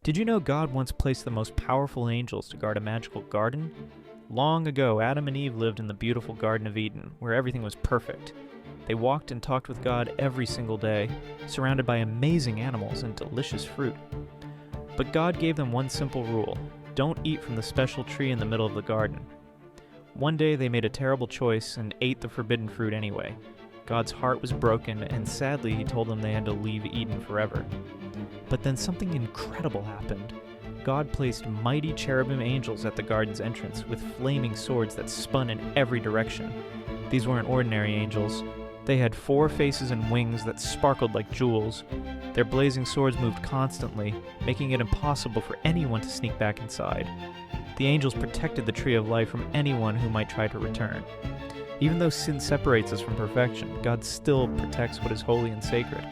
Did you know God once placed the most powerful angels to guard a magical garden? Long ago, Adam and Eve lived in the beautiful Garden of Eden, where everything was perfect. They walked and talked with God every single day, surrounded by amazing animals and delicious fruit. But God gave them one simple rule: don't eat from the special tree in the middle of the garden. One day they made a terrible choice and ate the forbidden fruit anyway. God's heart was broken, and sadly he told them they had to leave Eden forever. But then something incredible happened. God placed mighty cherubim angels at the garden's entrance with flaming swords that spun in every direction. These weren't ordinary angels. They had 4 faces and wings that sparkled like jewels. Their blazing swords moved constantly, making it impossible for anyone to sneak back inside. The angels protected the tree of life from anyone who might try to return. Even though sin separates us from perfection, God still protects what is holy and sacred.